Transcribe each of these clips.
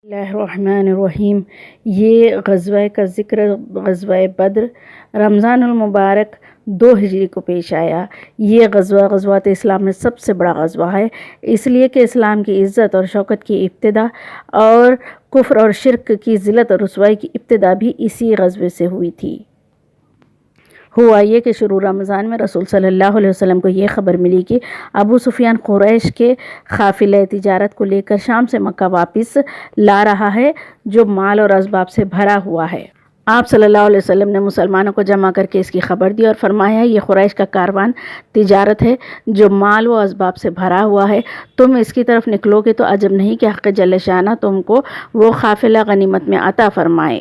اللہ الرحمن الرحیم۔ یہ غزوہ کا ذکر غزوہ بدر رمضان المبارک 2 ہجری کو پیش آیا۔ یہ غزوہ غزوات اسلام میں سب سے بڑا غزوہ ہے، اس لیے کہ اسلام کی عزت اور شوکت کی ابتدا اور کفر اور شرک کی ذلت اور رسوائی کی ابتدا بھی اسی غزوے سے ہوئی تھی۔ ہوا یہ کہ شروع رمضان میں رسول صلی اللہ علیہ وسلم کو یہ خبر ملی کہ ابو سفیان قریش کے قافلہ تجارت کو لے کر شام سے مکہ واپس لا رہا ہے، جو مال اور اسباب سے بھرا ہوا ہے۔ آپ صلی اللہ علیہ وسلم نے مسلمانوں کو جمع کر کے اس کی خبر دی اور فرمایا، یہ قریش کا کاروان تجارت ہے جو مال و اسباب سے بھرا ہوا ہے، تم اس کی طرف نکلو گے تو عجب نہیں کہ حق جل شانہ تم کو وہ قافلہ غنیمت میں عطا فرمائے۔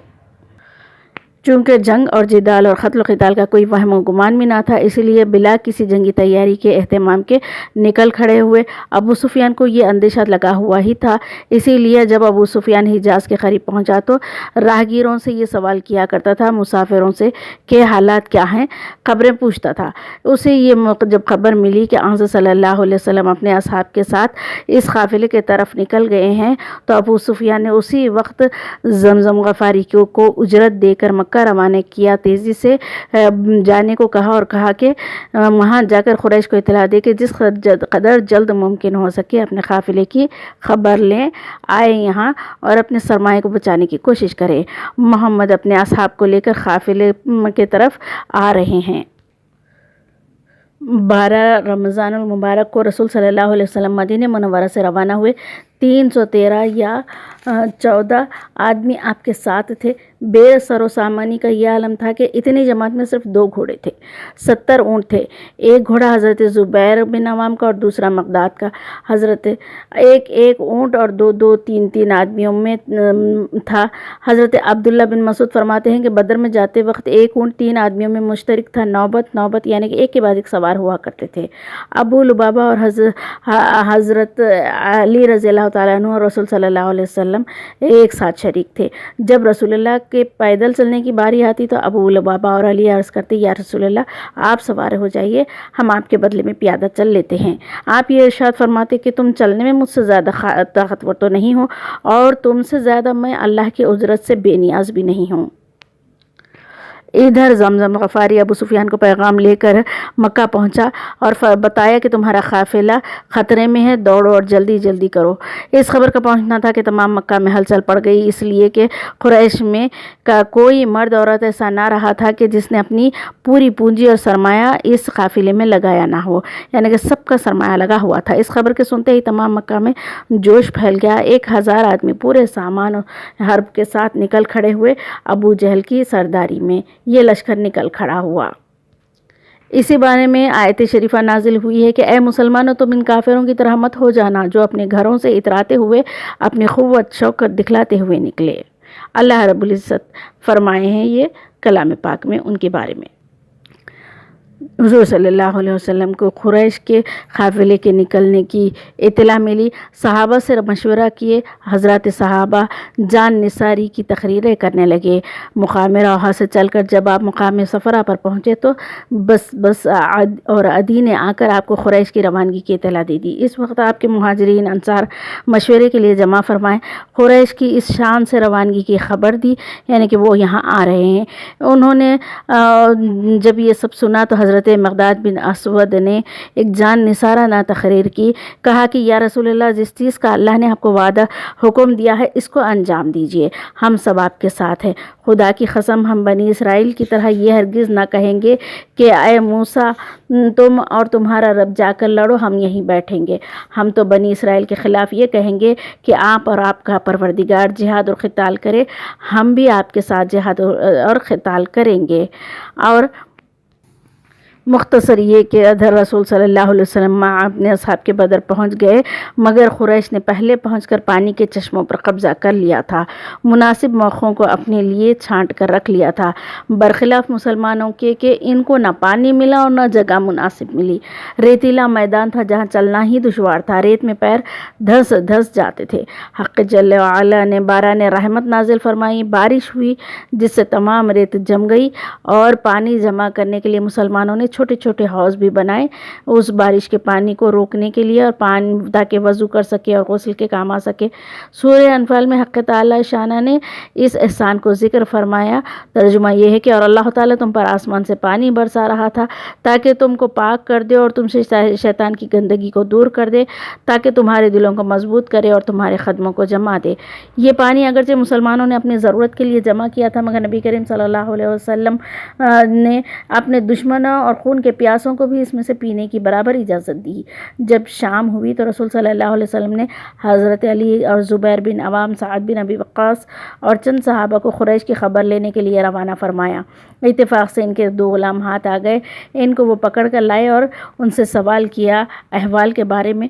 چونکہ جنگ اور جدال اور قتل و قتال کا کوئی وہم و گمان بھی نہ تھا، اسی لیے بلا کسی جنگی تیاری کے اہتمام کے نکل کھڑے ہوئے۔ ابو سفیان کو یہ اندیشہ لگا ہوا ہی تھا، اسی لیے جب ابو سفیان حجاز کے قریب پہنچا تو راہگیروں سے یہ سوال کیا کرتا تھا، مسافروں سے کہ حالات کیا ہیں، خبریں پوچھتا تھا۔ اسے یہ جب خبر ملی کہ آن صلی اللہ علیہ وسلم اپنے اصحاب کے ساتھ اس قافلے کی طرف نکل گئے ہیں، تو ابو سفیان نے اسی وقت زمزم غفاری کو اجرت دے کر روانہ کیا، تیزی سے جانے کو کہا اور کہا کہ وہاں جا کر قریش کو اطلاع دے کہ جس قدر جلد ممکن ہو سکے اپنے قافلے کی خبر لیں، آئے یہاں اور اپنے سرمایہ کو بچانے کی کوشش کرے۔ محمد اپنے اصحاب کو لے کر قافلے کی طرف آ رہے ہیں۔ 12 رمضان المبارک کو رسول صلی اللہ علیہ وسلم مدینہ منورہ سے روانہ ہوئے۔ 313 یا 14 آدمی آپ کے ساتھ تھے۔ بے سر و سامانی کا یہ عالم تھا کہ اتنی جماعت میں صرف 2 گھوڑے تھے، 70 اونٹ تھے۔ ایک گھوڑا حضرت زبیر بن عوام کا اور دوسرا مقداد کا۔ حضرت ایک اونٹ اور 2 3 آدمیوں میں تھا۔ حضرت عبداللہ بن مسعود فرماتے ہیں کہ بدر میں جاتے وقت ایک اونٹ 3 آدمیوں میں مشترک تھا، نوبت یعنی کہ ایک کے بعد ایک سوار ہوا کرتے تھے۔ ابو لبابہ اور حضرت علی رضی اللہ تعالیٰ عنہ اور رسول صلی اللہ علیہ وسلم ایک ساتھ شریک تھے۔ جب رسول اللہ کے پیدل چلنے کی باری آتی تو ابو لبابہ اور علی عرض کرتے، یا رسول اللہ آپ سوار ہو جائیے، ہم آپ کے بدلے میں پیادہ چل لیتے ہیں۔ آپ یہ ارشاد فرماتے کہ تم چلنے میں مجھ سے زیادہ طاقتور تو نہیں ہو اور تم سے زیادہ میں اللہ کی اجرت سے بے نیاز بھی نہیں ہوں۔ ادھر زمزم غفاری ابو سفیان کو پیغام لے کر مکہ پہنچا اور بتایا کہ تمہارا قافلہ خطرے میں ہے، دوڑو اور جلدی کرو۔ اس خبر کا پہنچنا تھا کہ تمام مکہ میں ہلچل پڑ گئی، اس لیے کہ قریش میں کا کوئی مرد عورت ایسا نہ رہا تھا کہ جس نے اپنی پوری پونجی اور سرمایہ اس قافلے میں لگایا نہ ہو، یعنی کہ سب کا سرمایہ لگا ہوا تھا۔ اس خبر کے سنتے ہی تمام مکہ میں جوش پھیل گیا۔ 1000 آدمی پورے سامان حرب کے ساتھ نکل کھڑے ہوئے۔ ابو جہل کی سرداری میں یہ لشکر نکل کھڑا ہوا۔ اسی بارے میں آیت شریفہ نازل ہوئی ہے کہ اے مسلمانوں، تم ان کافروں کی طرح مت ہو جانا جو اپنے گھروں سے اتراتے ہوئے اپنی قوت شوکت دکھلاتے ہوئے نکلے۔ اللہ رب العزت فرمائے ہیں یہ کلام پاک میں ان کے بارے میں۔ حضور صلی اللہ علیہ وسلم کو قریش کے قافلے کے نکلنے کی اطلاع ملی۔ صحابہ سے مشورہ کیے، حضرات صحابہ جان نثاری کی تقریریں کرنے لگے۔ مقام روحہ سے چل کر جب آپ مقام صفرہ پر پہنچے تو بس اور عدی نے آ کر آپ کو قریش کی روانگی کی اطلاع دے دی۔ اس وقت آپ کے مہاجرین انصار مشورے کے لیے جمع فرمائے، قریش کی اس شان سے روانگی کی خبر دی، یعنی کہ وہ یہاں آ رہے ہیں۔ انہوں نے جب یہ سب سنا تو حضرت مقداد بن اسود نے ایک جان نثارانہ تقریر کی، کہا کہ یا رسول اللہ، جس چیز کا اللہ نے آپ کو وعدہ حکم دیا ہے اس کو انجام دیجئے، ہم سب آپ کے ساتھ ہیں۔ خدا کی قسم، ہم بنی اسرائیل کی طرح یہ ہرگز نہ کہیں گے کہ اے موسیٰ تم اور تمہارا رب جا کر لڑو، ہم یہیں بیٹھیں گے۔ ہم تو بنی اسرائیل کے خلاف یہ کہیں گے کہ آپ اور آپ کا پروردگار جہاد اور قتال کرے، ہم بھی آپ کے ساتھ جہاد اور قتال کریں گے۔ اور مختصر یہ کہ ادھر رسول صلی اللہ علیہ وسلم اپنے اصحاب کے بدر پہنچ گئے، مگر قریش نے پہلے پہنچ کر پانی کے چشموں پر قبضہ کر لیا تھا، مناسب موقعوں کو اپنے لیے چھانٹ کر رکھ لیا تھا، برخلاف مسلمانوں کے کہ ان کو نہ پانی ملا اور نہ جگہ مناسب ملی۔ ریتیلا میدان تھا جہاں چلنا ہی دشوار تھا، ریت میں پیر دھس جاتے تھے۔ حق جل وعلا نے باران رحمت نازل فرمائی، بارش ہوئی جس سے تمام ریت جم گئی اور پانی جمع کرنے کے لیے مسلمانوں نے چھوٹے چھوٹے حوض بھی بنائے اس بارش کے پانی کو روکنے کے لیے اور پانی تاکہ وضو کر سکے اور غسل کے کام آ سکے۔ سورہ انفال میں حق تعالی شانہ نے اس احسان کو ذکر فرمایا۔ ترجمہ یہ ہے کہ اور اللہ تعالیٰ تم پر آسمان سے پانی برسا رہا تھا تاکہ تم کو پاک کر دے اور تم سے شیطان کی گندگی کو دور کر دے تاکہ تمہارے دلوں کو مضبوط کرے اور تمہارے قدموں کو جما دے۔ یہ پانی اگرچہ مسلمانوں نے اپنی ضرورت کے لیے جمع کیا تھا مگر نبی کریم صلی اللہ علیہ وسلم نے اپنے دشمنوں اور خون کے پیاسوں کو بھی اس میں سے پینے کی برابر اجازت دی۔ جب شام ہوئی تو رسول صلی اللہ علیہ وسلم نے حضرت علی اور زبیر بن عوام، سعد بن ابی وقاص اور چند صحابہ کو قریش کی خبر لینے کے لیے روانہ فرمایا۔ اتفاق سے ان کے 2 غلام ہاتھ آ گئے، ان کو وہ پکڑ کر لائے اور ان سے سوال کیا احوال کے بارے میں۔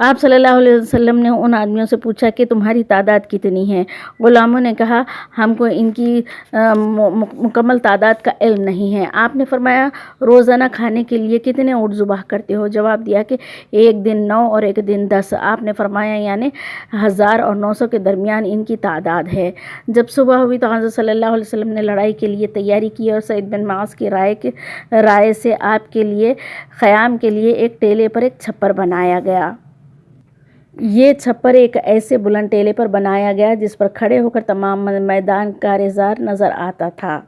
آپ صلی اللہ علیہ وسلم نے ان آدمیوں سے پوچھا کہ تمہاری تعداد کتنی ہے؟ غلاموں نے کہا ہم کو ان کی مکمل تعداد کا علم نہیں ہے۔ آپ نے فرمایا روزانہ کھانے کے لیے کتنے اونٹ ذبح کرتے ہو؟ جواب دیا کہ ایک دن 9 اور ایک دن 10۔ آپ نے فرمایا یعنی 1000 اور 900 کے درمیان ان کی تعداد ہے۔ جب صبح ہوئی تو حضرت صلی اللہ علیہ وسلم نے لڑائی کے لیے تیاری کی اور سعید بن معاذ کی رائے سے آپ کے لیے قیام کے لیے ایک ٹیلے پر ایک چھپر بنایا گیا۔ یہ چھپر ایک ایسے بلند ٹیلے پر بنایا گیا جس پر کھڑے ہو کر تمام میدان کارزار نظر آتا تھا۔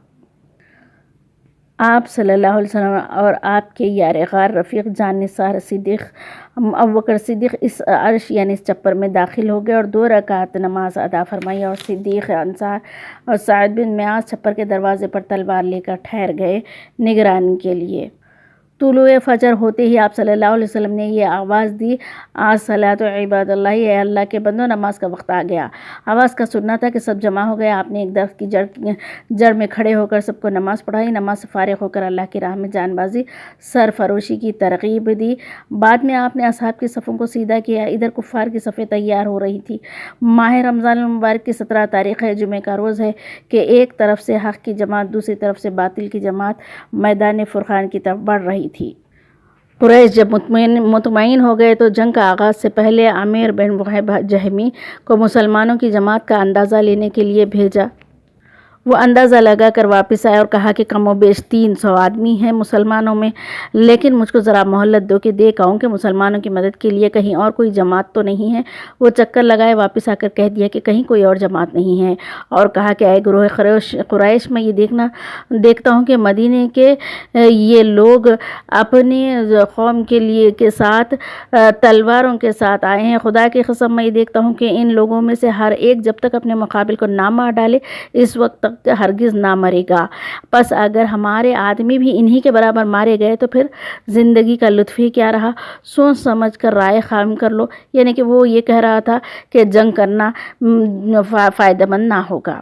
آپ صلی اللہ علیہ وسلم اور آپ کے یار غار رفیق جان نثار صدیق ابوبکر صدیق اس عرش یعنی اس چھپر میں داخل ہو گئے اور 2 رکعت نماز ادا فرمائی، اور صدیق انصار اور سعد بن معاذ چھپر کے دروازے پر تلوار لے کر ٹھہر گئے نگرانی کے لیے۔ طلوع فجر ہوتے ہی آپ صلی اللہ علیہ وسلم نے یہ آواز دی الصلاۃ عباد اللہ، اے اللہ کے بندو نماز کا وقت آ گیا۔ آواز کا سننا تھا کہ سب جمع ہو گئے۔ آپ نے ایک درخت کی جڑ میں کھڑے ہو کر سب کو نماز پڑھائی، نماز سے فارغ ہو کر اللہ کی راہ میں جان بازی سرفروشی کی ترغیب دی۔ بعد میں آپ نے اصحاب کی صفوں کو سیدھا کیا، ادھر کفار کی صفیں تیار ہو رہی تھی۔ ماہ رمضان المبارک کی 17 تاریخ ہے، جمعے کا روز ہے کہ ایک طرف سے حق کی جماعت دوسری طرف سے باطل کی جماعت میدان فرقان کی طرف بڑھ رہی تھی۔ قریش جب مطمئن ہو گئے تو جنگ کا آغاز سے پہلے عامر بن وہب جہمی کو مسلمانوں کی جماعت کا اندازہ لینے کے لیے بھیجا۔ وہ اندازہ لگا کر واپس آئے اور کہا کہ کم و بیش 300 آدمی ہیں مسلمانوں میں، لیکن مجھ کو ذرا مہلت دو کہ دیکھ آؤں کہ مسلمانوں کی مدد کے لیے کہیں اور کوئی جماعت تو نہیں ہے۔ وہ چکر لگائے، واپس آ کر کہہ دیا کہ کہیں کوئی اور جماعت نہیں ہے، اور کہا کہ اے گروہ قریش، میں یہ دیکھتا ہوں کہ مدینے کے یہ لوگ اپنی قوم کے ساتھ تلواروں کے ساتھ آئے ہیں۔ خدا کی قسم میں یہ دیکھتا ہوں کہ ان لوگوں میں سے ہر ایک جب تک اپنے مقابل کو نہ مار ڈالے اس وقت تک ہرگز نہ مرے گا۔ پس اگر ہمارے آدمی بھی انہی کے برابر مارے گئے تو پھر زندگی کا لطف ہی کیا رہا؟ سوچ سمجھ کر رائے قائم کر لو۔ یعنی کہ وہ یہ کہہ رہا تھا کہ جنگ کرنا فائدہ مند نہ ہوگا۔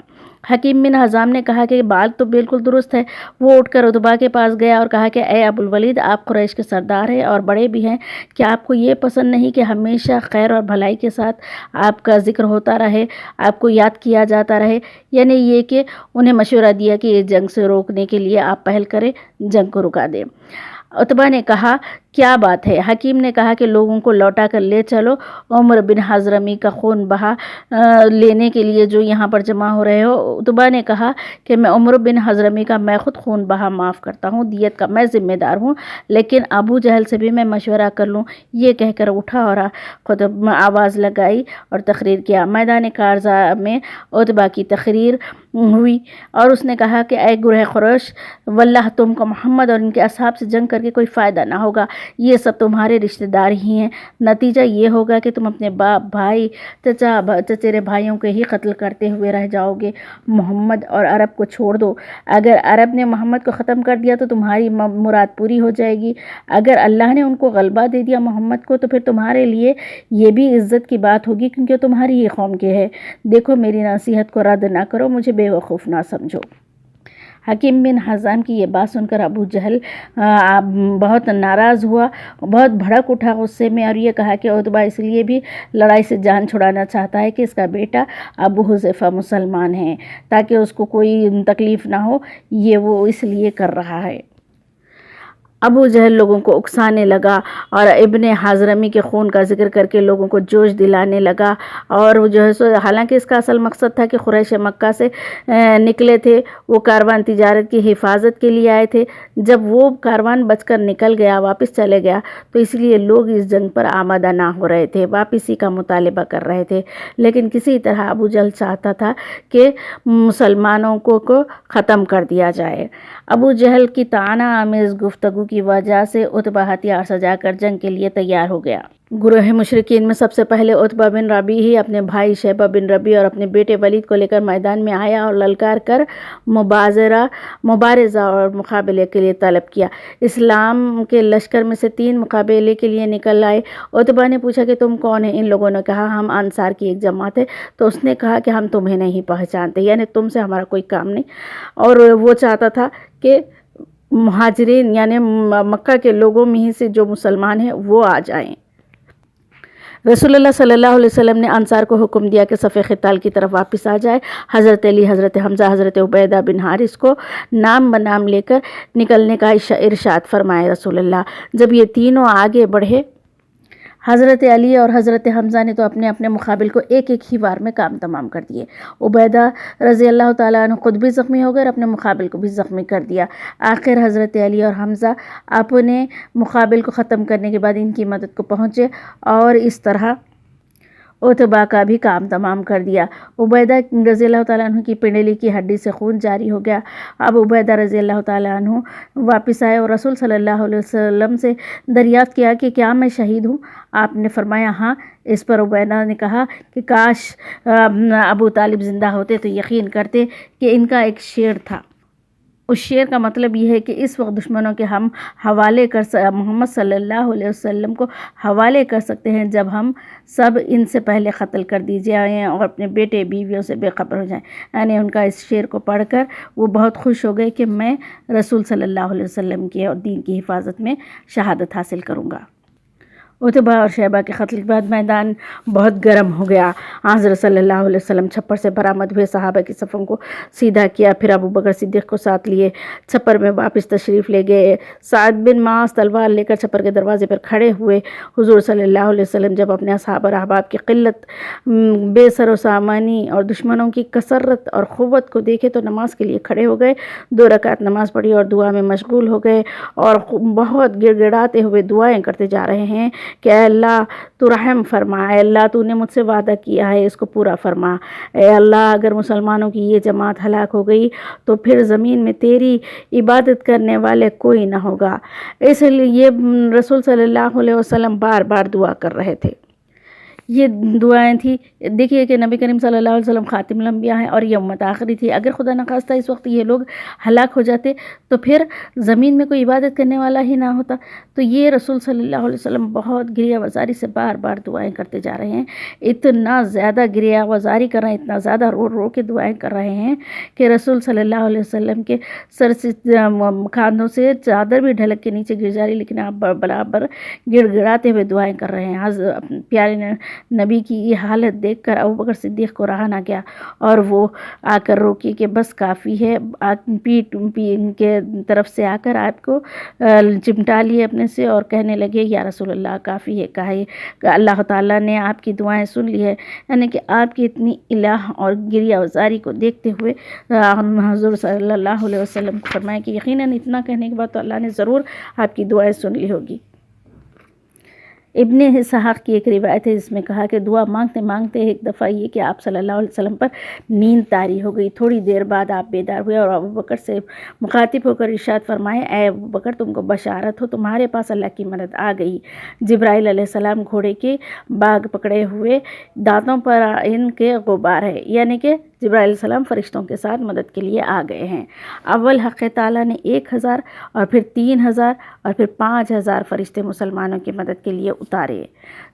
حکیم بن حزام نے کہا کہ بات تو بالکل درست ہے۔ وہ اٹھ کر عتبہ کے پاس گیا اور کہا کہ اے ابو الولید، آپ قریش کے سردار ہیں اور بڑے بھی ہیں، کیا آپ کو یہ پسند نہیں کہ ہمیشہ خیر اور بھلائی کے ساتھ آپ کا ذکر ہوتا رہے، آپ کو یاد کیا جاتا رہے؟ یعنی یہ کہ انہیں مشورہ دیا کہ یہ جنگ سے روکنے کے لیے آپ پہل کریں، جنگ کو رکا دیں۔ عتبہ نے کہا کیا بات ہے؟ حکیم نے کہا کہ لوگوں کو لوٹا کر لے چلو، عمر بن حضرمی کا خون بہا لینے کے لیے جو یہاں پر جمع ہو رہے ہو۔ عتبہ نے کہا کہ میں عمر بن حضرمی کا میں خود خون بہا معاف کرتا ہوں، دیت کا میں ذمہ دار ہوں، لیکن ابو جہل سے بھی میں مشورہ کر لوں۔ یہ کہہ کر اٹھا اور خود آواز لگائی اور تقریر کیا۔ میدان کارزار میں عتبہ کی تقریر ہوئی اور اس نے کہا کہ اے گروہ قریش، واللہ تم کو محمد اور ان کے اصحاب سے جنگ کر کے کوئی فائدہ نہ ہوگا، یہ سب تمہارے رشتہ دار ہی ہیں، نتیجہ یہ ہوگا کہ تم اپنے باپ، بھائی، چچیرے بھائیوں کے ہی قتل کرتے ہوئے رہ جاؤ گے۔ محمد اور عرب کو چھوڑ دو، اگر عرب نے محمد کو ختم کر دیا تو تمہاری مراد پوری ہو جائے گی، اگر اللہ نے ان کو غلبہ دے دیا محمد کو تو پھر تمہارے لیے یہ بھی عزت کی بات ہوگی کیونکہ تمہاری ہی قوم کے ہے۔ دیکھو میری نصیحت کو رد نہ کرو، مجھے بے وقوف نہ سمجھو۔ حکیم بن حزام کی یہ بات سن کر ابو جہل بہت ناراض ہوا، بہت بھڑک اٹھا غصے میں، اور یہ کہا کہ عتبہ اس لیے بھی لڑائی سے جان چھڑانا چاہتا ہے کہ اس کا بیٹا ابو حذیفہ مسلمان ہے تاکہ اس کو کوئی تکلیف نہ ہو، یہ وہ اس لیے کر رہا ہے۔ ابو جہل لوگوں کو اکسانے لگا اور ابن حضرمی کے خون کا ذکر کر کے لوگوں کو جوش دلانے لگا، اور وہ جو ہے سو حالانکہ اس کا اصل مقصد تھا کہ قریش مکہ سے نکلے تھے، وہ کاروان تجارت کی حفاظت کے لیے آئے تھے۔ جب وہ کاروان بچ کر نکل گیا، واپس چلے گیا، تو اس لیے لوگ اس جنگ پر آمادہ نہ ہو رہے تھے، واپسی کا مطالبہ کر رہے تھے، لیکن کسی طرح ابو جہل چاہتا تھا کہ مسلمانوں کو ختم کر دیا جائے۔ ابو جہل کی طعنہ آمیز گفتگو کی وجہ سے عتبہ ہتھیار سجا کر جنگ کے لیے تیار ہو گیا۔ گروہ مشرکین میں سب سے پہلے عتبہ بن ربیع ہی اپنے بھائی شیبہ بن ربیع اور اپنے بیٹے ولید کو لے کر میدان میں آیا اور للکار کر مبارزہ اور مقابلے کے لیے طلب کیا۔ اسلام کے لشکر میں سے 3 مقابلے کے لیے نکل آئے۔ عتبہ نے پوچھا کہ تم کون ہیں؟ ان لوگوں نے کہا ہم انصار کی ایک جماعت ہے۔ تو اس نے کہا کہ ہم تمہیں نہیں پہچانتے، یعنی تم سے ہمارا کوئی کام نہیں، اور وہ چاہتا تھا کہ مہاجرین یعنی مکہ کے لوگوں میں ہی سے جو مسلمان ہیں وہ آ جائیں۔ رسول اللہ صلی اللہ علیہ وسلم نے انصار کو حکم دیا کہ صف قتال کی طرف واپس آ جائے۔ حضرت علی، حضرت حمزہ، حضرت عبیدہ بن حارث کو نام بنام لے کر نکلنے کا ارشاد فرمائے رسول اللہ۔ جب یہ تینوں آگے بڑھے، حضرت علی اور حضرت حمزہ نے تو اپنے اپنے مقابل کو ایک ایک ہی بار میں کام تمام کر دیے۔ عبیدہ رضی اللہ تعالیٰ عنہ خود بھی زخمی ہو گئے اور اپنے مقابل کو بھی زخمی کر دیا۔ آخر حضرت علی اور حمزہ اپنے مقابل کو ختم کرنے کے بعد ان کی مدد کو پہنچے اور اس طرح عتبہ کا بھی کام تمام کر دیا۔ عبیدہ رضی اللہ تعالیٰ عنہ کی پنڈلی کی ہڈی سے خون جاری ہو گیا۔ اب عبیدہ رضی اللہ تعالیٰ عنہ واپس آئے اور رسول صلی اللہ علیہ وسلم سے دریافت کیا کہ کیا میں شہید ہوں؟ آپ نے فرمایا ہاں۔ اس پر عبیدہ نے کہا کہ کاش ابو طالب زندہ ہوتے تو یقین کرتے کہ ان کا ایک شعر تھا۔ اس شعر کا مطلب یہ ہے کہ اس وقت دشمنوں کے ہم حوالے محمد صلی اللہ علیہ وسلم کو حوالے کر سکتے ہیں جب ہم سب ان سے پہلے قتل کر دی جائیں اور اپنے بیٹے بیویوں سے بے خبر ہو جائیں۔ یعنی ان کا اس شعر کو پڑھ کر وہ بہت خوش ہو گئے کہ میں رسول صلی اللہ علیہ وسلم کے اور دین کی حفاظت میں شہادت حاصل کروں گا۔ عتبہ اور شیبہ کے قتل کے بعد میدان بہت گرم ہو گیا۔ حضرت صلی اللہ علیہ وسلم چھپر سے برآمد ہوئے، صحابہ کی صفوں کو سیدھا کیا، پھر ابو بکر صدیق کو ساتھ لیے چھپر میں واپس تشریف لے گئے۔ سعد بن معاذ تلوار لے کر چھپر کے دروازے پر کھڑے ہوئے۔ حضور صلی اللہ علیہ وسلم جب اپنے اصحاب اور احباب کی قلت، بے سر و سامانی اور دشمنوں کی کثرت اور قوت کو دیکھے تو نماز کے لیے کھڑے ہو گئے، 2 رکعت نماز پڑھی اور دعا میں مشغول ہو گئے، اور بہت گڑ گڑاتے ہوئے دعائیں کرتے جا رہے ہیں کہ اے اللہ تو رحم فرما، اے اللہ تو نے مجھ سے وعدہ کیا ہے اس کو پورا فرما، اے اللہ اگر مسلمانوں کی یہ جماعت ہلاک ہو گئی تو پھر زمین میں تیری عبادت کرنے والے کوئی نہ ہوگا۔ اس لیے یہ رسول صلی اللہ علیہ وسلم بار بار دعا کر رہے تھے۔ یہ دعائیں تھی، دیکھیے کہ نبی کریم صلی اللہ علیہ وسلم خاتم الانبیاء ہیں اور یہ امت آخری تھی۔ اگر خدا نخواستہ اس وقت یہ لوگ ہلاک ہو جاتے تو پھر زمین میں کوئی عبادت کرنے والا ہی نہ ہوتا۔ تو یہ رسول صلی اللہ علیہ وسلم بہت گریہ وزاری سے بار بار دعائیں کرتے جا رہے ہیں، اتنا زیادہ گریہ وزاری کر رہے ہیں، اتنا زیادہ رو رو کے دعائیں کر رہے ہیں کہ رسول صلی اللہ علیہ وسلم کے سر سے کاندھوں سے چادر بھی ڈھلک کے نیچے گر جا رہی، لیکن آپ برابر گڑ گڑاتے ہوئے دعائیں کر رہے ہیں۔ پیارے نبی کی یہ حالت دیکھ کر ابو بکر صدیق کو رہا نہ گیا اور وہ آ کر روکی کہ بس کافی ہے، پیٹ کے طرف سے آ کر آپ کو چمٹا لیے اپنے سے اور کہنے لگے یا رسول اللہ کافی ہے، کہا کہ اللہ تعالیٰ نے آپ کی دعائیں سن لی ہے۔ یعنی کہ آپ کی اتنی الہ اور گریہ وزاری کو دیکھتے ہوئے حضور صلی اللہ علیہ وسلم کو فرمایا کہ یقیناً اتنا کہنے کے بعد تو اللہ نے ضرور آپ کی دعائیں سن لی ہوگی۔ ابن اسحاق کی ایک روایت ہے جس میں کہا کہ دعا مانگتے مانگتے ایک دفعہ یہ کہ آپ صلی اللہ علیہ وسلم پر نیند طاری ہو گئی، تھوڑی دیر بعد آپ بیدار ہوئے اور ابو بکر سے مخاطب ہو کر ارشاد فرمائے اے ابو بکر تم کو بشارت ہو، تمہارے پاس اللہ کی مدد آ گئی۔ جبرائیل علیہ السلام گھوڑے کے باگ پکڑے ہوئے، دانتوں پر ان کے غبار ہے، یعنی کہ جبرائیل علیہ السلام فرشتوں کے ساتھ مدد کے لیے آ گئے ہیں۔ اول حق تعالیٰ نے 1000 اور پھر 3000 اور پھر 5000 فرشتے مسلمانوں کی مدد کے لیے اتارے،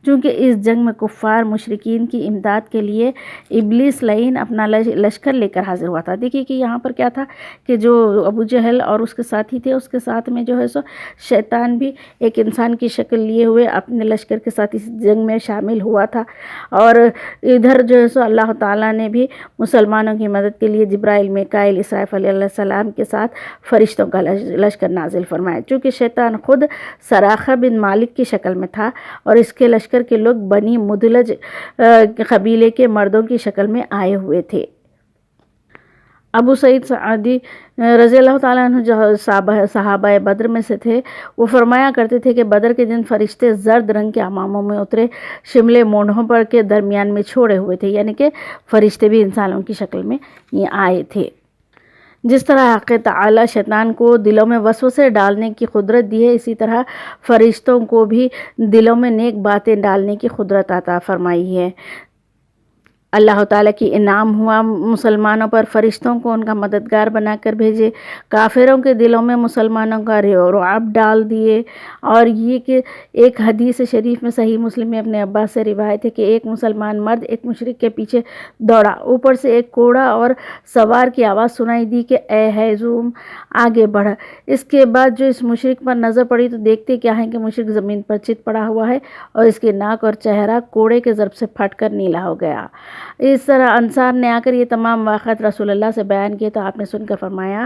چونکہ اس جنگ میں کفار مشرکین کی امداد کے لیے ابلیس لعین اپنا لشکر لے کر حاضر ہوا تھا۔ دیکھیے کہ یہاں پر کیا تھا کہ جو ابو جہل اور اس کے ساتھی تھے، اس کے ساتھ میں جو ہے سو شیطان بھی ایک انسان کی شکل لیے ہوئے اپنے لشکر کے ساتھ اس جنگ میں شامل ہوا تھا، اور ادھر جو ہے سو اللہ تعالیٰ نے بھی مسلمان مسلمانوں کی مدد کے لیے جبرائیل، میکائیل، اسرافیل علیہ السلام کے ساتھ فرشتوں کا لشکر نازل فرمایا۔ چونکہ شیطان خود سراخہ بن مالک کی شکل میں تھا اور اس کے لشکر کے لوگ بنی مدلج قبیلے کے مردوں کی شکل میں آئے ہوئے تھے۔ ابو سعید سعدی رضی اللہ تعالیٰ عنہ جو صحابہ بدر میں سے تھے، وہ فرمایا کرتے تھے کہ بدر کے دن فرشتے زرد رنگ کے عماموں میں اترے، شملے مونڈھوں پر کے درمیان میں چھوڑے ہوئے تھے، یعنی کہ فرشتے بھی انسانوں کی شکل میں یہ آئے تھے۔ جس طرح حق تعالی شیطان کو دلوں میں وسوسے ڈالنے کی قدرت دی ہے، اسی طرح فرشتوں کو بھی دلوں میں نیک باتیں ڈالنے کی قدرت عطا فرمائی ہے۔ اللہ تعالیٰ کی انعام ہوا مسلمانوں پر، فرشتوں کو ان کا مددگار بنا کر بھیجے، کافروں کے دلوں میں مسلمانوں کا رعب ڈال دیے۔ اور یہ کہ ایک حدیث شریف میں صحیح مسلم میں اپنے عباس سے روایت ہے کہ ایک مسلمان مرد ایک مشرک کے پیچھے دوڑا، اوپر سے ایک کوڑا اور سوار کی آواز سنائی دی کہ اے ہیزوم آگے بڑھ۔ اس کے بعد جو اس مشرک پر نظر پڑی تو دیکھتے کیا ہے کہ مشرک زمین پر چت پڑا ہوا ہے اور اس کی ناک اور چہرہ کوڑے کے ضرب سے پھٹ کر نیلا ہو گیا۔ اس طرح انصار نے آ کر یہ تمام واقعات رسول اللہ سے بیان کیے تو آپ نے سن کر فرمایا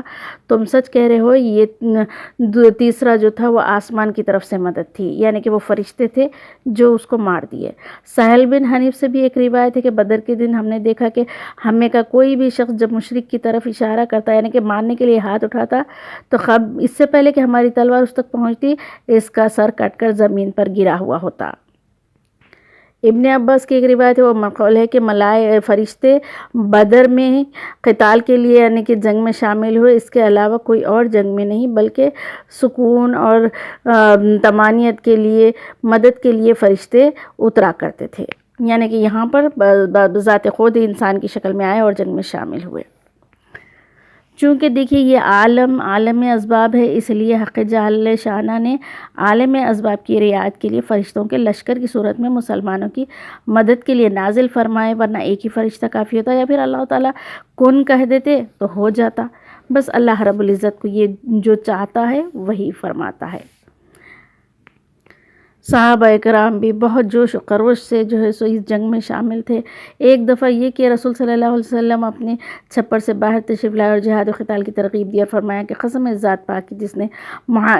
تم سچ کہہ رہے ہو۔ یہ تیسرا جو تھا وہ آسمان کی طرف سے مدد تھی، یعنی کہ وہ فرشتے تھے جو اس کو مار دیے۔ سہل بن حنیف سے بھی ایک روایت ہے کہ بدر کے دن ہم نے دیکھا کہ ہمیں کا کوئی بھی شخص جب مشرک کی طرف اشارہ کرتا یعنی کہ مارنے کے لیے ہاتھ اٹھاتا تو اس سے پہلے کہ ہماری تلوار اس تک پہنچتی اس کا سر کٹ کر زمین پر گرا ہوا ہوتا۔ ابن عباس کی ایک روایت ہے، وہ مقول ہے کہ فرشتے بدر میں قتال کے لیے یعنی کہ جنگ میں شامل ہوئے، اس کے علاوہ کوئی اور جنگ میں نہیں بلکہ سکون اور طمانینت کے لیے مدد کے لیے فرشتے اترا کرتے تھے، یعنی کہ یہاں پر بذات خود انسان کی شکل میں آئے اور جنگ میں شامل ہوئے۔ چونکہ دیکھیے یہ عالم اسباب ہے، اس لیے حق جل شانہ نے عالم اسباب کی رعایت کے لیے فرشتوں کے لشکر کی صورت میں مسلمانوں کی مدد کے لیے نازل فرمائے، ورنہ ایک ہی فرشتہ کافی ہوتا یا پھر اللہ تعالیٰ کن کہہ دیتے تو ہو جاتا۔ بس اللہ رب العزت کو یہ جو چاہتا ہے وہی فرماتا ہے۔ صحابہ کرام بھی بہت جوش و خروش سے جو ہے سو اس جنگ میں شامل تھے۔ ایک دفعہ یہ کہ رسول صلی اللہ علیہ وسلم اپنے چھپر سے باہر تشریف لائے اور جہاد و قتال کی ترغیب دی اور فرمایا کہ قسم ہے ذات پاک کی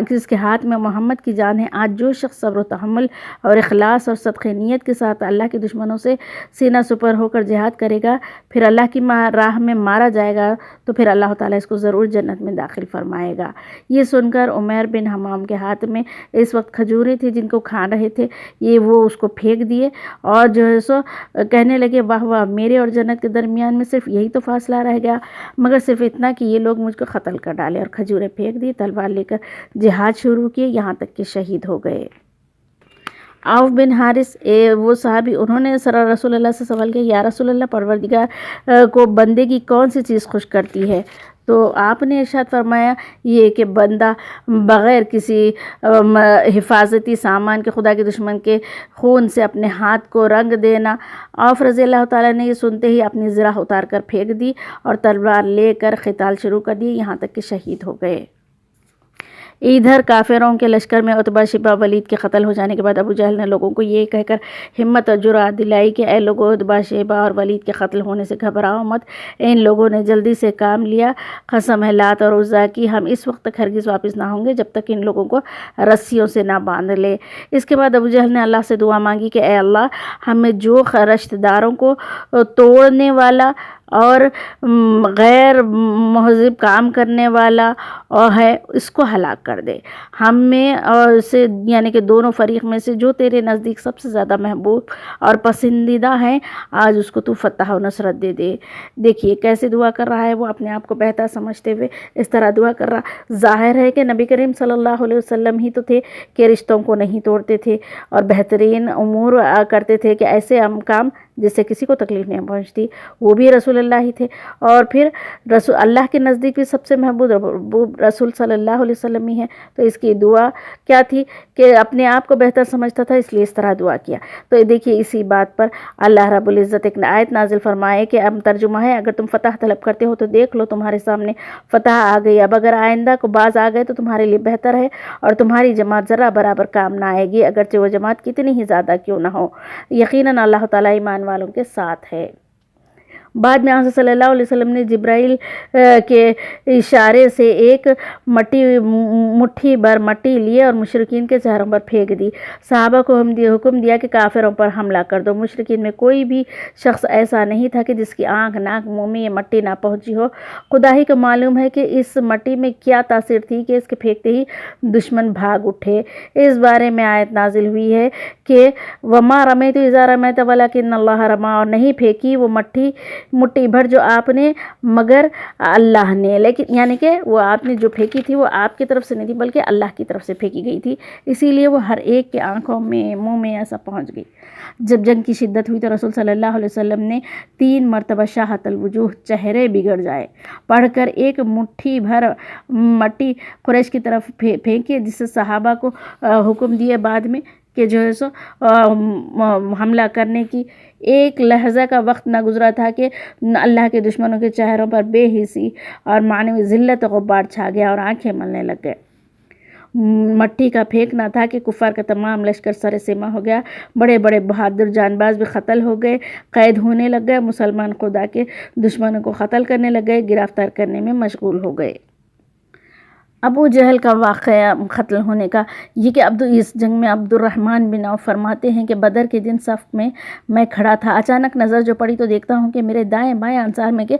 جس کے ہاتھ میں محمد کی جان ہے، آج جو شخص صبر و تحمل اور اخلاص اور صدق نیت کے ساتھ اللہ کے دشمنوں سے سینہ سپر ہو کر جہاد کرے گا، پھر اللہ کی راہ میں مارا جائے گا تو پھر اللہ تعالیٰ اس کو ضرور جنت میں داخل فرمائے گا۔ یہ سن کر عمیر بن حمام کے ہاتھ میں اس وقت کھجوریں تھیں جن کو کھا رہے تھے، وہ اس کو پھینک دیے اور جو ہے سو کہنے لگے واہ واہ، میرے اور جنت کے درمیان میں صرف یہی تو فاصلہ رہ گیا، مگر صرف اتنا کہ یہ لوگ مجھ کو قتل کر ڈالے، اور کھجوریں پھینک دی، تلوار لے کر جہاد شروع کیے، یہاں تک کہ شہید ہو گئے۔ عوف بن حارث وہ صحابی، انہوں نے رسول اللہ سے سوال کیا یا رسول اللہ، پروردگار کو بندے کی کون سی چیز خوش کرتی ہے؟ تو آپ نے ارشاد فرمایا یہ کہ بندہ بغیر کسی حفاظتی سامان کے خدا کے دشمن کے خون سے اپنے ہاتھ کو رنگ دینا۔ عوف رضی اللہ تعالیٰ نے یہ سنتے ہی اپنی زرہ اتار کر پھینک دی اور تلوار لے کر قتال شروع کر دی، یہاں تک کہ شہید ہو گئے۔ ادھر کافروں کے لشکر میں عتبہ شیبہ ولید کے قتل ہو جانے کے بعد ابو جہل نے لوگوں کو یہ کہہ کر ہمت اور جرأت دلائی کہ اے لوگو، عتبہ شیبہ اور ولید کے قتل ہونے سے گھبراؤ مت، ان لوگوں نے جلدی سے کام لیا، قسم ہے لات اور عزیٰ کی، ہم اس وقت تک ہرگز واپس نہ ہوں گے جب تک ان لوگوں کو رسیوں سے نہ باندھ لے۔ اس کے بعد ابو جہل نے اللہ سے دعا مانگی کہ اے اللہ، ہمیں جو رشتہ داروں کو توڑنے والا اور غیر مہذب کام کرنے والا ہے اس کو ہلاک کر دے، ہم میں اور سے یعنی کہ دونوں فریق میں سے جو تیرے نزدیک سب سے زیادہ محبوب اور پسندیدہ ہیں، آج اس کو تو فتح و نصرت دے دے۔ دیکھیے کیسے دعا کر رہا ہے، وہ اپنے آپ کو بہتر سمجھتے ہوئے اس طرح دعا کر رہا۔ ظاہر ہے کہ نبی کریم صلی اللہ علیہ وسلم ہی تو تھے کہ رشتوں کو نہیں توڑتے تھے اور بہترین امور کرتے تھے کہ ایسے کام جس سے کسی کو تکلیف نہیں پہنچتی، وہ بھی رسول اللہ ہی تھے، اور پھر رسول اللہ کے نزدیک بھی سب سے محبوب رسول صلی اللہ علیہ وسلم ہی ہے، تو اس کی دعا کیا تھی کہ اپنے آپ کو بہتر سمجھتا تھا، اس لیے اس طرح دعا کیا۔ تو دیکھیے اسی بات پر اللہ رب العزت ایک آیت نازل فرمائے کہ اب ترجمہ ہے، اگر تم فتح طلب کرتے ہو تو دیکھ لو تمہارے سامنے فتح آ گئی، اب اگر آئندہ کو باز آ گئے تو تمہارے لیے بہتر ہے اور تمہاری جماعت ذرا برابر کام نہ آئے گی، اگرچہ وہ جماعت کتنی ہی زیادہ کیوں نہ ہو، یقیناً اللہ تعالیٰ ایمان والوں کے ساتھ ہے۔ بعد میں آن صلی اللہ علیہ وسلم نے جبرائیل کے اشارے سے ایک مٹھی بھر مٹی لیے اور مشرکین کے چہروں پر پھینک دی۔ صحابہ کو حکم دیا کہ کافروں پر حملہ کر دو۔ مشرکین میں کوئی بھی شخص ایسا نہیں تھا کہ جس کی آنکھ، ناک، منہ میں یہ مٹی نہ پہنچی ہو۔ خدا ہی کو معلوم ہے کہ اس مٹی میں کیا تاثیر تھی کہ اس کے پھینکتے ہی دشمن بھاگ اٹھے۔ اس بارے میں آیت نازل ہوئی ہے کہ وَمَا رَمَيْتَ إِذَا رَمَيْتَ وَلَكِنَّ اللَّهَ رَمَى، اور نہیں پھینکی وہ مٹی بھر جو آپ نے مگر اللہ نے، لیکن یعنی کہ وہ آپ نے جو پھینکی تھی وہ آپ کی طرف سے نہیں تھی بلکہ اللہ کی طرف سے پھینکی گئی تھی، اسی لیے وہ ہر ایک کے آنکھوں میں، منہ میں ایسا پہنچ گئی۔ جب جنگ کی شدت ہوئی تو رسول صلی اللہ علیہ وسلم نے 3 مرتبہ شاہت الوجوہ، چہرے بگڑ جائے، پڑھ کر ایک مٹھی بھر مٹی قریش کی طرف پھینکی، جس سے صحابہ کو حکم دیے بعد میں کہ جو ہے سو حملہ کرنے کی ایک لحظہ کا وقت نہ گزرا تھا کہ اللہ کے دشمنوں کے چہروں پر بے حسی اور معنوی ذلت و غبار چھا گیا اور آنکھیں ملنے لگ گئے۔ مٹی کا پھینکنا تھا کہ کفار کا تمام لشکر سر سیما ہو گیا، بڑے بڑے بہادر جان باز بھی قتل ہو گئے، قید ہونے لگ گئے، مسلمان خدا کے دشمنوں کو قتل کرنے لگ گئے، گرفتار کرنے میں مشغول ہو گئے۔ ابو جہل کا واقعہ قتل ہونے کا یہ کہ اس جنگ میں عبد الرحمن بن عوف فرماتے ہیں کہ بدر کے دن صف میں کھڑا تھا، اچانک نظر جو پڑی تو دیکھتا ہوں کہ میرے دائیں بائیں انصار میں کے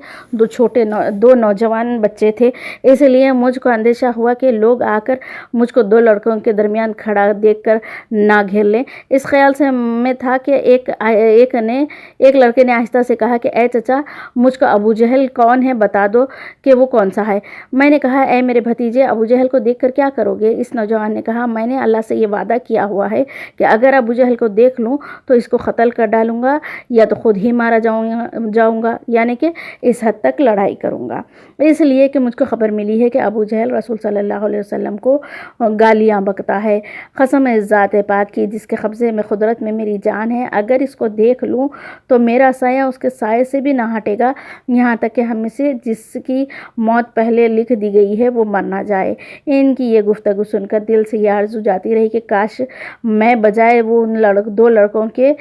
دو نوجوان بچے تھے، اس لیے مجھ کو اندیشہ ہوا کہ لوگ آ کر مجھ کو 2 لڑکوں کے درمیان کھڑا دیکھ کر نہ گھیر لیں۔ اس خیال سے میں تھا کہ ایک لڑکے نے آہستہ سے کہا کہ اے چچا، مجھ کو ابو جہل کون ہے بتا دو کہ وہ کون سا ہے۔ میں نے کہا اے میرے بھتیجے، ابو جہل کو دیکھ کر کیا کرو گے؟ اس نوجوان نے کہا میں نے اللہ سے یہ وعدہ کیا ہوا ہے کہ اگر ابو جہل کو دیکھ لوں تو اس کو قتل کر ڈالوں گا یا تو خود ہی مارا جاؤں گا، یعنی کہ اس حد تک لڑائی کروں گا، اس لیے کہ مجھ کو خبر ملی ہے کہ ابو جہل رسول صلی اللہ علیہ وسلم کو گالیاں بکتا ہے۔ قسم ہے ذات پاک کی جس کے قبضے میں قدرت میں میری جان ہے، اگر اس کو دیکھ لوں تو میرا سایہ اس کے سائے سے بھی نہ ہٹے گا، یہاں تک کہ ہم میں سے جس کی موت پہلے لکھ دی گئی ہے وہ مر نہ جائے۔ ان کی یہ گفتگو سن کر دل سے یہ آرزو جاتی رہی کہ کاش میں بجائے وہ ان 2 لڑکوں کے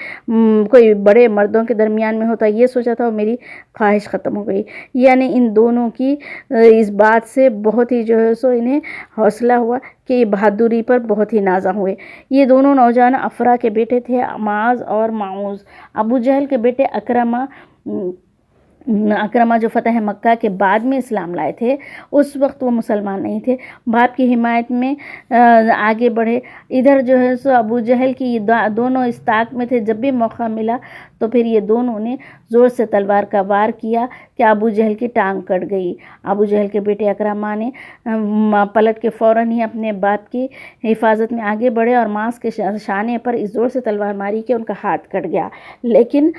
کوئی بڑے مردوں کے درمیان میں ہوتا۔ یہ سوچا تھا اور میری خواہش ختم ہو گئی۔ یعنی ان دونوں کی اس بات سے بہت ہی جو ہے سو انہیں حوصلہ ہوا کہ یہ بہادری پر بہت ہی نازاں ہوئے۔ یہ دونوں نوجوان افرا کے بیٹے تھے، معاذ اور معوذ۔ ابو جہل کے بیٹے اکرمہ جو فتح مکہ کے بعد میں اسلام لائے تھے، اس وقت وہ مسلمان نہیں تھے، باپ کی حمایت میں آگے بڑھے۔ ادھر جو ہے سو ابو جہل کی دونوں اس طاق میں تھے، جب بھی موقع ملا تو پھر یہ دونوں نے زور سے تلوار کا وار کیا کہ ابو جہل کی ٹانگ کٹ گئی۔ ابو جہل کے بیٹے اکرمہ نے پلٹ کے فوراً ہی اپنے باپ کی حفاظت میں آگے بڑھے اور ماس کے شانے پر اس زور سے تلوار ماری کہ ان کا ہاتھ کٹ گیا، لیکن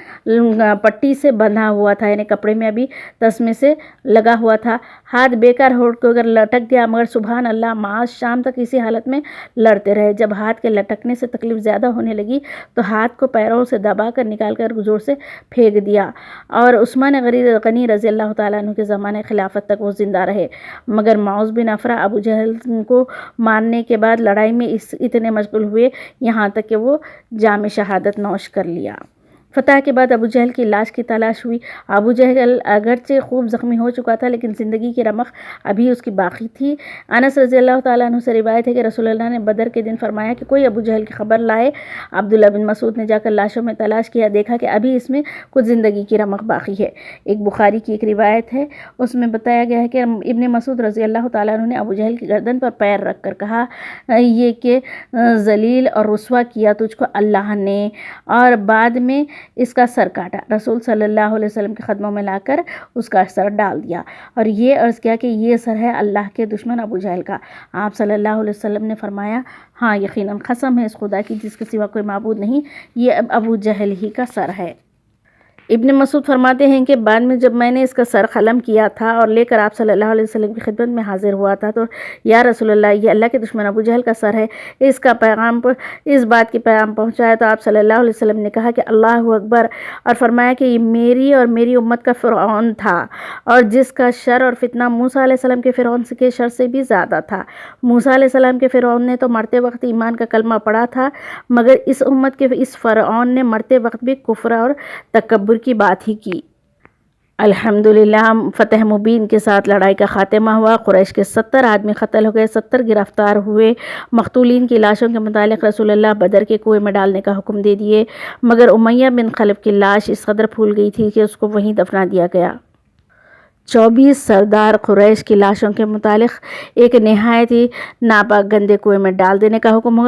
پٹی سے بندھا ہوا تھا، یعنی کپڑے میں ابھی تسمے سے لگا ہوا تھا، ہاتھ بیکار ہو کر لٹک گیا، مگر سبحان اللہ معاذ شام تک اسی حالت میں لڑتے رہے۔ جب ہاتھ کے لٹکنے سے تکلیف زیادہ ہونے لگی تو ہاتھ کو پیروں سے دبا کر نکال کر زور سے پھینک دیا، اور عثمان غنی رضی اللہ تعالیٰ عنہ کے زمانے خلافت تک وہ زندہ رہے، مگر معوذ بن افرا ابو جہل کو مارنے کے بعد لڑائی میں اتنے مشغول ہوئے یہاں تک کہ وہ جام شہادت نوش کر لیا۔ فتح کے بعد ابو جہل کی لاش کی تلاش ہوئی۔ ابو جہل اگرچہ خوب زخمی ہو چکا تھا لیکن زندگی کی رمق ابھی اس کی باقی تھی۔ انس رضی اللہ تعالیٰ عنہ سے روایت ہے کہ رسول اللہ نے بدر کے دن فرمایا کہ کوئی ابو جہل کی خبر لائے۔ عبداللہ بن مسعود نے جا کر لاشوں میں تلاش کیا، دیکھا کہ ابھی اس میں کچھ زندگی کی رمق باقی ہے۔ ایک بخاری کی ایک روایت ہے، اس میں بتایا گیا ہے کہ ابن مسعود رضی اللہ تعالیٰ عنہ نے ابو جہل کی گردن پر پیر رکھ کر کہا یہ کہ ذلیل اور رسوا کیا تجھ کو اللہ نے، اور بعد میں اس کا سر کاٹا۔ رسول صلی اللہ علیہ وسلم کے قدموں میں لا کر اس کا سر ڈال دیا اور یہ عرض کیا کہ یہ سر ہے اللہ کے دشمن ابو جہل کا۔ آپ صلی اللہ علیہ وسلم نے فرمایا ہاں یقیناً قسم ہے اس خدا کی جس کے سوا کوئی معبود نہیں، یہ ابو جہل ہی کا سر ہے۔ ابن مسعود فرماتے ہیں کہ بعد میں جب میں نے اس کا سر قلم کیا تھا اور لے کر آپ صلی اللہ علیہ وسلم کی خدمت میں حاضر ہوا تھا تو یا رسول اللہ یہ اللہ کے دشمن ابو جہل کا سر ہے، اس بات کی پیغام پہنچایا تو آپ صلی اللہ علیہ وسلم نے کہا کہ اللہ اکبر، اور فرمایا کہ یہ میری اور میری امت کا فرعون تھا اور جس کا شر اور فتنہ موسیٰ علیہ السلام کے فرعون کے شر سے بھی زیادہ تھا۔ موسیٰ علیہ السلام کے فرعون نے تو مرتے وقت ایمان کا کلمہ پڑھا تھا، مگر اس امت کے اس فرعون نے مرتے وقت بھی کفر اور تکبر کی بات ہی کی۔ الحمدللہ فتح مبین کے ساتھ لڑائی کا خاتمہ ہوا۔ قریش کے 70 آدمی قتل ہو گئے، 70 گرفتار ہوئے۔ مقتولین کی لاشوں کے متعلق رسول اللہ بدر کے کنویں میں ڈالنے کا حکم دے دیے، مگر امیہ بن خلف کی لاش اس قدر پھول گئی تھی کہ اس کو وہیں دفنا دیا گیا۔ 24 سردار قریش کی لاشوں کے متعلق ایک نہایت ہی ناپاک گندے کنویں میں ڈال دینے کا حکم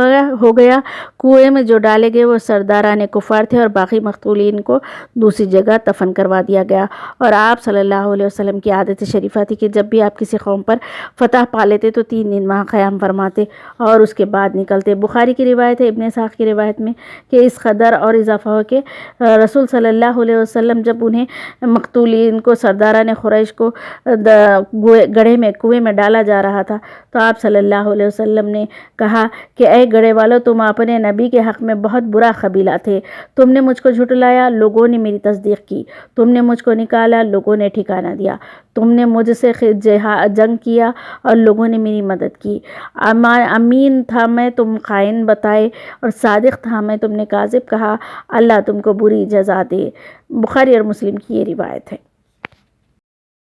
ہو گیا۔ کنویں میں جو ڈالے گئے وہ سرداران کفار تھے اور باقی مقتولین کو دوسری جگہ دفن کروا دیا گیا۔ اور آپ صلی اللہ علیہ وسلم کی عادت شریفہ تھی کہ جب بھی آپ کسی قوم پر فتح پا لیتے تو 3 دن وہاں قیام فرماتے اور اس کے بعد نکلتے۔ بخاری کی روایت ہے، ابن اسحاق کی روایت میں، کہ اس قدر اور اضافہ ہو کہ رسول صلی اللہ علیہ وسلم جب انہیں مقتولین کو سرداران قریش کو گڑھے میں کنویں میں ڈالا جا رہا تھا تو آپ صلی اللہ علیہ وسلم نے کہا کہ اے گڑھے والو، تم اپنے نبی کے حق میں بہت برا قبیلہ تھے۔ تم نے مجھ کو جھٹلایا، لوگوں نے میری تصدیق کی۔ تم نے مجھ کو نکالا، لوگوں نے ٹھکانہ دیا۔ تم نے مجھ سے جنگ کیا اور لوگوں نے میری مدد کی۔ امین تھا میں، تم خائن بتائے، اور صادق تھا میں، تم نے کاذب کہا۔ اللہ تم کو بری جزا دے۔ بخاری اور مسلم کی یہ روایت ہے۔